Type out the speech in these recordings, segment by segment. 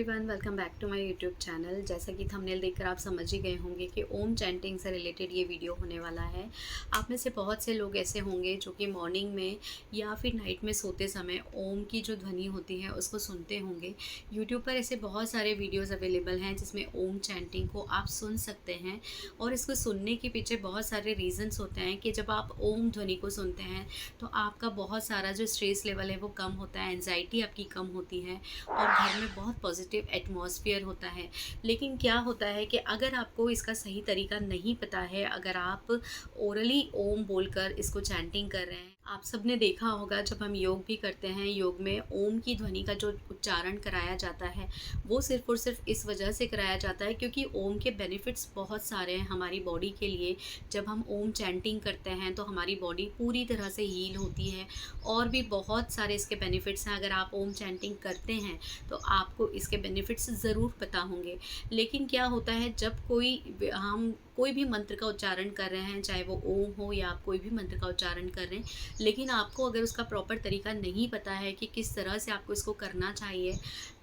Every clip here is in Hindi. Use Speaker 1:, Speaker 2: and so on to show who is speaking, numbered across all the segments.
Speaker 1: Everyone, welcome back to my YouTube channel. जैसा कि थंबनेल देखकर आप समझ ही गए होंगे कि ओम चैंटिंग से रिलेटेड ये वीडियो होने वाला है। आप में से बहुत से लोग ऐसे होंगे जो कि मॉर्निंग में या फिर नाइट में सोते समय ओम की जो ध्वनि होती है उसको सुनते होंगे। यूट्यूब पर ऐसे बहुत सारे वीडियोज़ अवेलेबल हैं जिसमें ओम चैंटिंग को आप सुन सकते हैं। और इसको सुनने के पीछे बहुत सारे रीज़न्स होते हैं कि जब आप ओम ध्वनि को सुनते हैं तो आपका बहुत सारा जो स्ट्रेस लेवल है वो कम होता है, एंजाइटी आपकी कम होती है और घर में बहुत पॉजिटिव एटमॉस्फेयर होता है। लेकिन क्या होता है कि अगर आपको इसका सही तरीका नहीं पता है, अगर आप ओरली ओम बोलकर इसको चैंटिंग कर रहे हैं, आप सबने देखा होगा जब हम योग भी करते हैं, योग में ओम की ध्वनि का जो उच्चारण कराया जाता है वो सिर्फ़ और सिर्फ इस वजह से कराया जाता है क्योंकि ओम के बेनिफिट्स बहुत सारे हैं हमारी बॉडी के लिए। जब हम ओम चैंटिंग करते हैं तो हमारी बॉडी पूरी तरह से हील होती है और भी बहुत सारे इसके बेनिफिट्स हैं। अगर आप ओम चैंटिंग करते हैं तो आपको इसके बेनिफिट्स ज़रूर पता होंगे। लेकिन क्या होता है, जब हम कोई भी मंत्र का उच्चारण कर रहे हैं, चाहे वो ओम हो या आप कोई भी मंत्र का उच्चारण कर रहे हैं, लेकिन आपको अगर उसका प्रॉपर तरीका नहीं पता है कि किस तरह से आपको इसको करना चाहिए,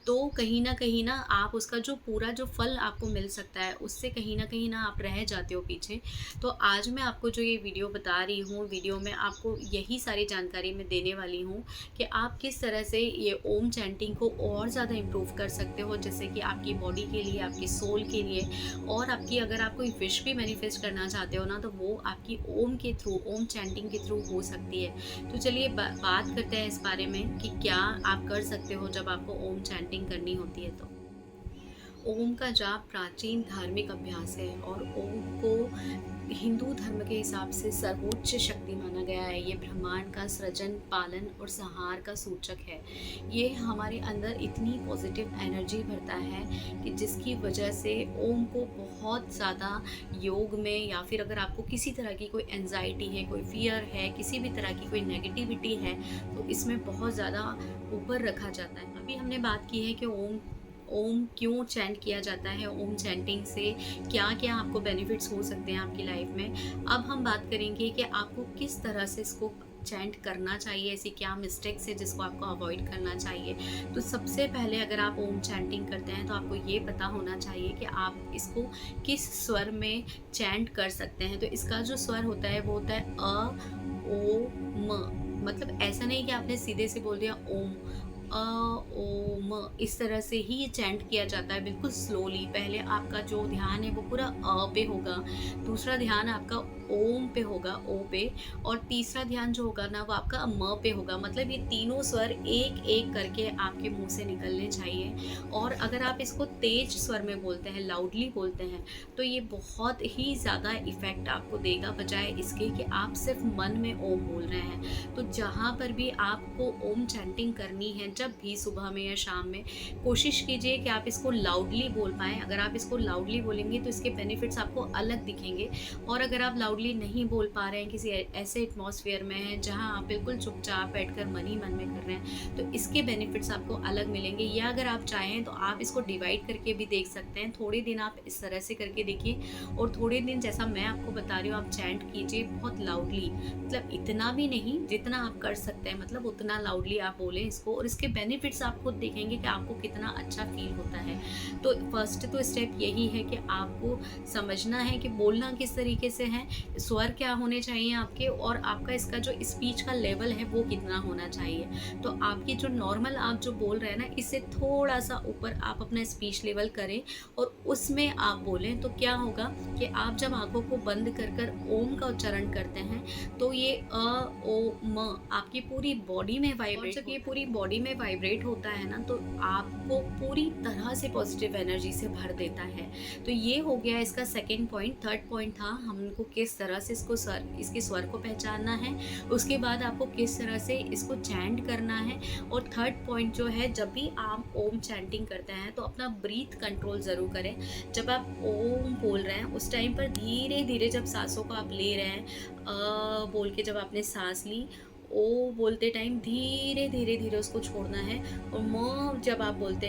Speaker 1: तो कहीं ना आप उसका जो फल आपको मिल सकता है उससे कहीं ना आप रह जाते हो पीछे। तो आज मैं आपको जो ये वीडियो बता रही हूँ, वीडियो में आपको यही सारी जानकारी मैं देने वाली हूँ कि आप किस तरह से ये ओम चैंटिंग को और ज़्यादा इम्प्रूव कर सकते हो, जैसे कि आपकी बॉडी के लिए, आपकी सोल के लिए, और आपकी अगर आप कोई विश भी मैनिफेस्ट करना चाहते हो ना, तो वो आपकी ओम के थ्रू, ओम चैंटिंग के थ्रू हो सकती है। तो चलिए बात करते हैं इस बारे में कि क्या आप कर सकते हो जब आपको ओम चैंटिंग करनी होती है। तो ओम का जाप प्राचीन धार्मिक अभ्यास है और ओम को हिंदू धर्म के हिसाब से सर्वोच्च शक्ति माना गया है। ये ब्रह्मांड का सृजन, पालन और संहार का सूचक है। ये हमारे अंदर इतनी पॉजिटिव एनर्जी भरता है कि जिसकी वजह से ओम को बहुत ज़्यादा योग में, या फिर अगर आपको किसी तरह की कोई एंजाइटी है, कोई फियर है, किसी भी तरह की कोई नेगेटिविटी है, तो इसमें बहुत ज़्यादा ऊपर रखा जाता है। अभी हमने बात की है कि ओम ओम क्यों चैंट किया जाता है, ओम चैंटिंग से क्या क्या आपको बेनिफिट्स हो सकते हैं आपकी लाइफ में। अब हम बात करेंगे कि आपको किस तरह से इसको चैंट करना चाहिए, ऐसी क्या मिस्टेक्स है जिसको आपको अवॉइड करना चाहिए। तो सबसे पहले अगर आप ओम चैंटिंग करते हैं तो आपको ये पता होना चाहिए कि आप इसको किस स्वर में चैंट कर सकते हैं। तो इसका जो स्वर होता है वो होता है अ ओ म। मतलब ऐसा नहीं कि आपने सीधे से बोल दिया ओम, अ ओ म, इस तरह से ही ये चैंट किया जाता है, बिल्कुल स्लोली। पहले आपका जो ध्यान है वो पूरा अ पे होगा, दूसरा ध्यान आपका ओम पे होगा, ओ पे, और तीसरा ध्यान जो होगा ना वो आपका म पे होगा। मतलब ये तीनों स्वर एक एक करके आपके मुंह से निकलने चाहिए। और अगर आप इसको तेज स्वर में बोलते हैं, लाउडली बोलते हैं, तो ये बहुत ही ज़्यादा इफ़ेक्ट आपको देगा, बजाय इसके कि आप सिर्फ मन में ओम बोल रहे हैं। तो जहाँ पर भी आपको ओम चैंटिंग करनी है, जब भी सुबह में या शाम में, कोशिश कीजिए कि आप इसको लाउडली बोल पाएँ। अगर आप इसको लाउडली बोलेंगे तो इसके बेनिफिट्स आपको अलग दिखेंगे। और अगर आप लाउडली नहीं बोल पा रहे हैं, किसी ऐसे एटमॉस्फेयर में हैं जहाँ आप बिल्कुल चुपचाप बैठकर मन ही मन में कर रहे हैं, तो इसके बेनिफिट्स आपको अलग मिलेंगे। या अगर आप चाहें तो आप इसको डिवाइड करके भी देख सकते हैं। थोड़े दिन आप इस तरह से करके देखिए और थोड़े दिन जैसा मैं आपको बता रही हूँ आप चैंट कीजिए बहुत लाउडली। मतलब इतना भी नहीं, जितना आप कर सकते हैं, मतलब उतना लाउडली आप बोलें इसको, और इसके बेनिफिट्स आप खुद देखेंगे कि आपको कितना अच्छा फील होता है। तो फर्स्ट तो स्टेप यही है कि आपको समझना है कि बोलना किस तरीके से है, स्वर क्या होने चाहिए आपके, और आपका इसका जो स्पीच का लेवल है वो कितना होना चाहिए। तो आपकी जो नॉर्मल आप जो बोल रहे हैं ना, इससे थोड़ा सा ऊपर आप अपना स्पीच लेवल करें और उसमें आप बोलें। तो क्या होगा कि आप जब आंखों को बंद कर कर ओम का उच्चारण करते हैं तो ये अ ओ म आपकी पूरी बॉडी में वाइब्रेट, और जब ये पूरी बॉडी में वाइब्रेट होता है ना, तो आपको पूरी तरह से पॉजिटिव एनर्जी से भर देता है। तो ये हो गया इसका सेकंड पॉइंट। थर्ड पॉइंट था हमको किस तरह से इसके स्वर को पहचानना है, उसके बाद आपको किस तरह से इसको चैंट करना है। और थर्ड पॉइंट जो है, जब भी आप ओम चैंटिंग करते हैं तो अपना ब्रीथ कंट्रोल ज़रूर करें। जब आप ओम बोल रहे हैं उस टाइम पर धीरे धीरे जब सांसों को आप ले रहे हैं, बोल के जब आपने सांस ली, ओ बोलते टाइम धीरे धीरे धीरे उसको छोड़ना है। और म जब आप बोलते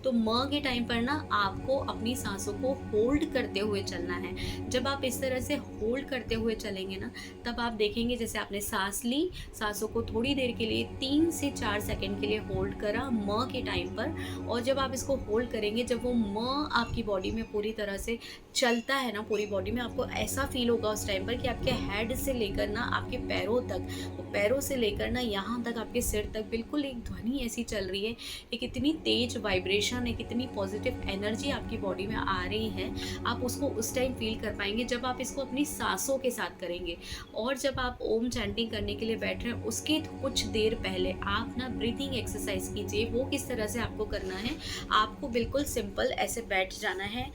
Speaker 1: तो म के टाइम पर ना आपको अपनी सांसों को होल्ड करते हुए चलना है। जब आप इस तरह से होल्ड करते हुए चलेंगे ना, तब आप देखेंगे जैसे आपने सांस ली, सांसों को थोड़ी देर के लिए 3 से 4 सेकंड के लिए होल्ड करा म के टाइम पर, और जब आप इसको होल्ड करेंगे, जब वो म आपकी बॉडी में पूरी तरह से चलता है ना, पूरी बॉडी में आपको ऐसा फील होगा उस टाइम पर कि आपके हेड से लेकर ना आपके पैरों तक, वो पैरों से लेकर ना यहाँ तक आपके सिर तक बिल्कुल एक ध्वनि ऐसी चल रही है, एक इतनी तेज वाइब्रेशन, एक इतनी पॉजिटिव एनर्जी आपकी बॉडी में आ रही है। आप उसको उस टाइम फील कर पाएंगे जब आप इसको अपनी सांसों के साथ करेंगे। और जब आप ओम चैंटिंग करने के लिए बैठ रहे हैं, उसके कुछ देर पहले आप ना ब्रीथिंग एक्सरसाइज कीजिए। वो किस तरह से आपको करना है, आपको बिल्कुल सिंपल ऐसे बैठ जाना है।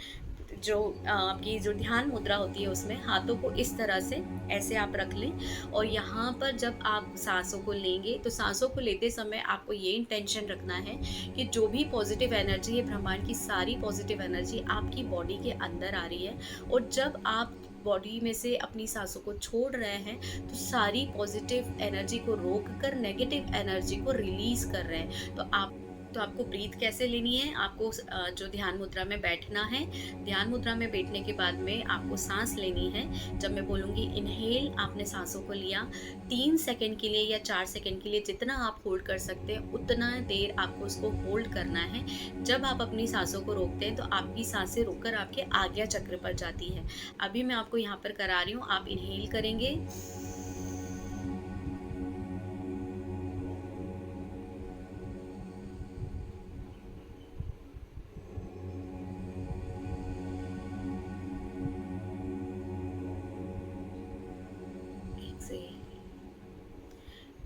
Speaker 1: जो आपकी जो ध्यान मुद्रा होती है उसमें हाथों को इस तरह से ऐसे आप रख लें, और यहाँ पर जब आप सांसों को लेंगे तो सांसों को लेते समय आपको ये इंटेंशन रखना है कि जो भी पॉजिटिव एनर्जी है, ब्रह्मांड की सारी पॉजिटिव एनर्जी आपकी बॉडी के अंदर आ रही है। और जब आप बॉडी में से अपनी सांसों को छोड़ रहे हैं तो सारी पॉजिटिव एनर्जी को रोक कर नेगेटिव एनर्जी को रिलीज कर रहे हैं। तो आपको ब्रीथ कैसे लेनी है, आपको जो ध्यान मुद्रा में बैठना है। ध्यान मुद्रा में बैठने के बाद में आपको सांस लेनी है। जब मैं बोलूँगी इनहेल, आपने सांसों को लिया 3 सेकंड के लिए या 4 सेकंड के लिए, जितना आप होल्ड कर सकते हैं उतना देर आपको उसको होल्ड करना है। जब आप अपनी सांसों को रोकते हैं तो आपकी सांसें रुककर आपके आज्ञा चक्र पर जाती है। अभी मैं आपको यहाँ पर करा रही हूँ, आप इनहेल करेंगे,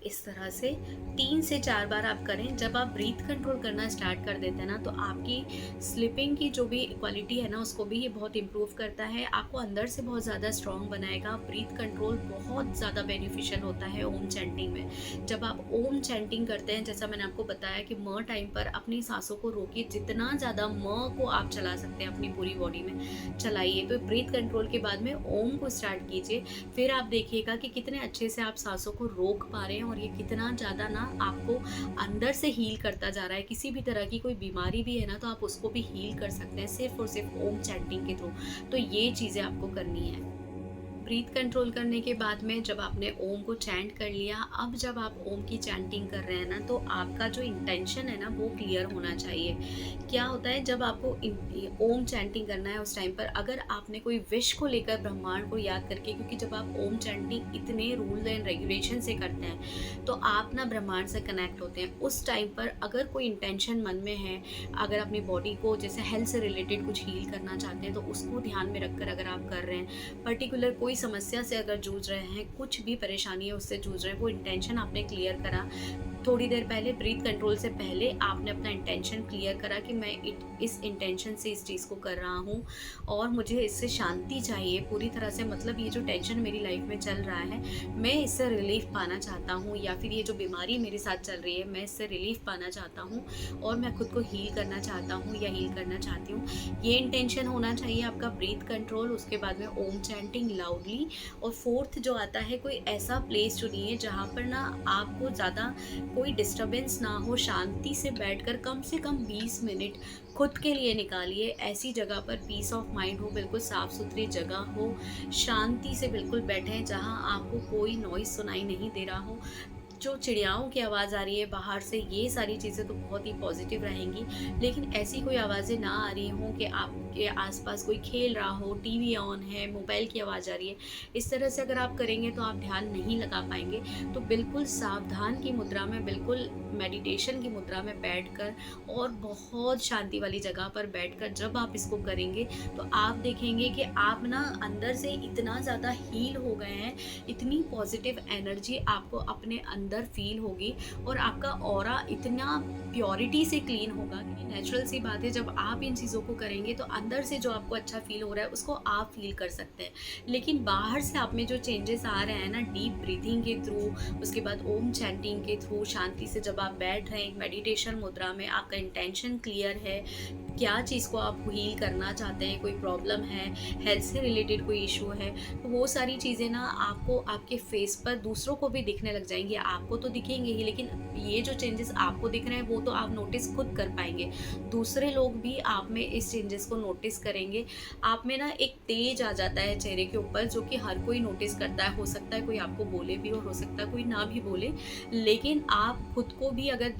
Speaker 1: इस तरह से 3 से 4 बार आप करें। जब आप ब्रीथ कंट्रोल करना स्टार्ट कर देते हैं ना, तो आपकी स्लीपिंग की जो भी क्वालिटी है ना, उसको भी ये बहुत इम्प्रूव करता है, आपको अंदर से बहुत ज़्यादा स्ट्रॉन्ग बनाएगा। ब्रीथ कंट्रोल बहुत ज़्यादा बेनिफिशियल होता है ओम चैंटिंग में। जब आप ओम चैंटिंग करते हैं, जैसा मैंने आपको बताया कि म टाइम पर अपनी सांसों को रोकिए, जितना ज़्यादा म को आप चला सकते हैं अपनी पूरी बॉडी में चलाइए। तो ब्रीथ कंट्रोल के बाद में ओम को स्टार्ट कीजिए, फिर आप देखिएगा कि कितने अच्छे से आप सांसों को रोक पा रहे हैं, और ये कितना ज़्यादा ना आपको अंदर से हील करता जा रहा है। किसी भी तरह की कोई बीमारी भी है ना, तो आप उसको भी हील कर सकते हैं सिर्फ और सिर्फ ओम चैंटिंग के थ्रू। तो ये चीज़ें आपको करनी है। ब्रीथ कंट्रोल करने के बाद में जब आपने ओम को चैंट कर लिया, अब जब आप ओम की चैंटिंग कर रहे हैं ना, तो आपका जो इंटेंशन है ना वो क्लियर होना चाहिए। क्या होता है, जब आपको ओम चैंटिंग करना है उस टाइम पर अगर आपने कोई विश को लेकर ब्रह्मांड को याद करके, क्योंकि जब आप ओम चैंटिंग इतने रूल एंड रेगुलेशन से करते हैं तो आप ना ब्रह्मांड से कनेक्ट होते हैं। उस टाइम पर अगर कोई इंटेंशन मन में है, अगर अपनी बॉडी को जैसे हेल्थ से रिलेटेड कुछ हील करना चाहते हैं, तो उसको ध्यान में रखकर अगर आप कर रहे हैं, पर्टिकुलर कोई समस्या से अगर जूझ रहे हैं, कुछ भी परेशानी है उससे जूझ रहे हैं, वो इंटेंशन आपने क्लियर करा थोड़ी देर पहले, ब्रीथ कंट्रोल से पहले आपने अपना इंटेंशन क्लियर करा कि मैं इस इंटेंशन से इस चीज़ को कर रहा हूँ और मुझे इससे शांति चाहिए पूरी तरह से। मतलब ये जो टेंशन मेरी लाइफ में चल रहा है, मैं इससे रिलीफ पाना चाहता हूँ, या फिर ये जो बीमारी मेरे साथ चल रही है मैं इससे रिलीफ पाना चाहता हूँ और मैं खुद को हील करना चाहता हूँ या हील करना चाहती हूँ। ये इंटेंशन होना चाहिए आपका। ब्रीथ कंट्रोल, उसके बाद में ओम चैंटिंग लाउडली, और फोर्थ जो आता है, कोई ऐसा प्लेस चुनिए जहाँ पर ना आपको ज़्यादा कोई डिस्टर्बेंस ना हो, शांति से बैठकर कम से कम 20 मिनट खुद के लिए निकालिए। ऐसी जगह पर पीस ऑफ माइंड हो, बिल्कुल साफ़ सुथरी जगह हो, शांति से बिल्कुल बैठें जहाँ आपको कोई नॉइज़ सुनाई नहीं दे रहा हो। जो चिड़ियाओं की आवाज़ आ रही है बाहर से, ये सारी चीज़ें तो बहुत ही पॉजिटिव रहेंगी, लेकिन ऐसी कोई आवाज़ें ना आ रही हों कि आपके आसपास कोई खेल रहा हो, टीवी ऑन है, मोबाइल की आवाज़ आ रही है। इस तरह से अगर आप करेंगे तो आप ध्यान नहीं लगा पाएंगे। तो बिल्कुल सावधान की मुद्रा में, बिल्कुल मेडिटेशन की मुद्रा में बैठकर और बहुत शांति वाली जगह पर बैठकर जब आप इसको करेंगे तो आप देखेंगे कि आप ना अंदर से इतना ज़्यादा हील हो गए हैं, इतनी पॉजिटिव एनर्जी आपको अपने अंदर फील होगी और आपका ऑरा इतना प्योरिटी से क्लीन होगा कि नेचुरल सी बात है। जब आप इन चीज़ों को करेंगे तो अंदर से जो आपको अच्छा फील हो रहा है उसको आप फील कर सकते हैं, लेकिन बाहर से आप में जो चेंजेस आ रहे हैं ना, डीप ब्रीथिंग के थ्रू, उसके बाद ओम चैंटिंग के थ्रू, शांति से जब आप बैठ रहे हैं एक मेडिटेशन मुद्रा में, आपका इंटेंशन क्लियर है, क्या चीज़ को आप हील करना चाहते हैं, कोई प्रॉब्लम है, हेल्थ से रिलेटेड कोई इशू है, तो वो सारी चीज़ें ना आपको आपके फेस पर दूसरों को भी दिखने लग जाएंगी, आप आपको तो दिखेंगे ही, लेकिन ये जो चेंजेस आपको दिख रहे हैं वो तो आप नोटिस खुद कर पाएंगे, दूसरे लोग भी आप में इस चेंजेस को नोटिस करेंगे। आप में ना एक तेज आ जाता है चेहरे के ऊपर, जो कि हर कोई नोटिस करता है। हो सकता है कोई आपको बोले भी और हो सकता है कोई ना भी बोले, लेकिन आप खुद को भी अगर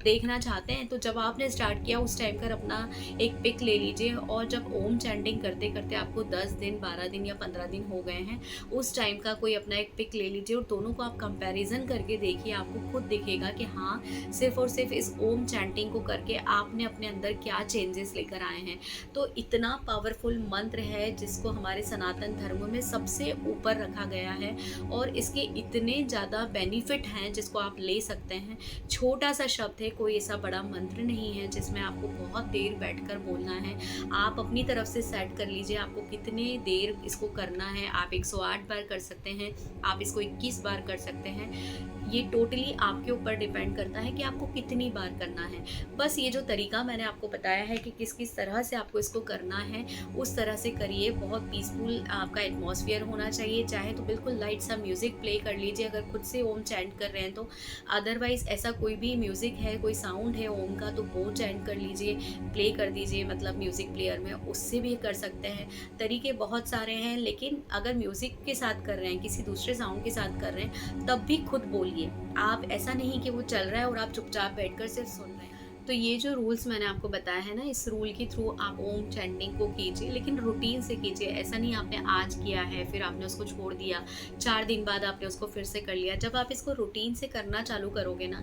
Speaker 1: देखना चाहते हैं तो जब आपने स्टार्ट किया उस टाइम का अपना एक पिक ले लीजिए, और जब ओम चैंटिंग करते करते आपको 10 दिन 12 दिन या 15 दिन हो गए हैं, उस टाइम का कोई अपना एक पिक ले लीजिए और दोनों को आप कंपैरिजन करके देखिए। आपको खुद दिखेगा कि हाँ, सिर्फ और सिर्फ इस ओम चैंटिंग को करके आपने अपने अंदर क्या चेंजेस लेकर आए हैं। तो इतना पावरफुल मंत्र है जिसको हमारे सनातन धर्म में सबसे ऊपर रखा गया है, और इसके इतने ज़्यादा बेनिफिट हैं जिसको आप ले सकते हैं। छोटा सा शब्द है, कोई ऐसा बड़ा मंत्र नहीं है जिसमें आपको बहुत देर बैठकर बोलना है। आप अपनी तरफ से सेट कर लीजिए आपको कितने देर इसको करना है। आप 108 बार कर सकते हैं, आप इसको 21 बार कर सकते हैं। ये टोटली आपके ऊपर डिपेंड करता है कि आपको कितनी बार करना है। बस ये जो तरीका मैंने आपको बताया है कि किस किस तरह से आपको इसको करना है, उस तरह से करिए। बहुत पीसफुल आपका एटमॉस्फेयर होना चाहिए। चाहे तो बिल्कुल लाइट सा म्यूज़िक प्ले कर लीजिए अगर खुद से ओम चैंट कर रहे हैं तो। अदरवाइज़ ऐसा कोई भी म्यूज़िक है, कोई साउंड है ओम का, तो वो चैंट कर लीजिए, प्ले कर दीजिए, मतलब म्यूज़िक प्लेयर में, उससे भी कर सकते हैं। तरीके बहुत सारे हैं, लेकिन अगर म्यूज़िक के साथ कर रहे हैं, किसी दूसरे साउंड के साथ कर रहे हैं, तब भी खुद बोलिए। आप ऐसा नहीं कि वो चल रहा है और आप चुपचाप बैठकर सिर्फ सुन रहे हैं। तो ये जो रूल्स मैंने आपको बताया है ना, इस रूल के थ्रू आप ओम चैंटिंग को कीजिए, लेकिन रूटीन से कीजिए। ऐसा नहीं आपने आज किया है फिर आपने उसको छोड़ दिया, 4 दिन बाद आपने उसको फिर से कर लिया। जब आप इसको रूटीन से करना चालू करोगे ना,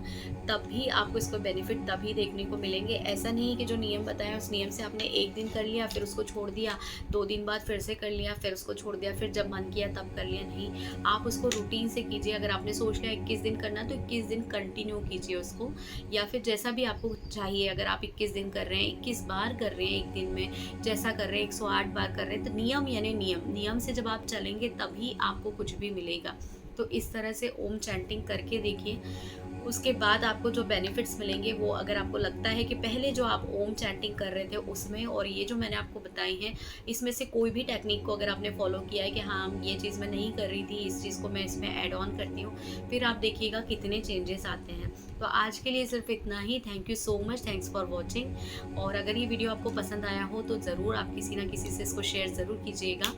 Speaker 1: तब भी आपको इसको बेनिफिट तभी देखने को मिलेंगे। ऐसा नहीं कि जो नियम बताया उस नियम से आपने 1 दिन कर लिया फिर उसको छोड़ दिया, 2 दिन बाद फिर से कर लिया फिर उसको छोड़ दिया, फिर जब मन किया तब कर लिया। नहीं, आप उसको रूटीन से कीजिए। अगर आपने सोच लिया 21 दिन करना तो 21 दिन कंटिन्यू कीजिए उसको, या फिर जैसा भी आपको चाहिए। अगर आप 21 दिन कर रहे हैं, 21 बार कर रहे हैं एक दिन में, जैसा कर रहे हैं 108 बार कर रहे हैं, तो नियम यानी नियम से जब आप चलेंगे तभी आपको कुछ भी मिलेगा। तो इस तरह से ओम चैंटिंग करके देखिए। उसके बाद आपको जो बेनिफिट्स मिलेंगे वो, अगर आपको लगता है कि पहले जो आप ओम चैंटिंग कर रहे थे उसमें और ये जो मैंने आपको बताई है, इसमें से कोई भी टेक्निक को अगर आपने फॉलो किया है कि हाँ ये चीज़ मैं नहीं कर रही थी, इस चीज़ को मैं इसमें ऐड ऑन करती हूँ, फिर आप देखिएगा कितने चेंजेस आते हैं। तो आज के लिए सिर्फ इतना ही। Thank you so much, thanks for watching. और अगर ये वीडियो आपको पसंद आया हो तो ज़रूर आप किसी ना किसी से इसको शेयर ज़रूर कीजिएगा,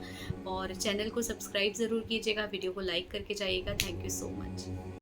Speaker 1: और चैनल को सब्सक्राइब ज़रूर कीजिएगा, वीडियो को लाइक करके जाइएगा। Thank you so much.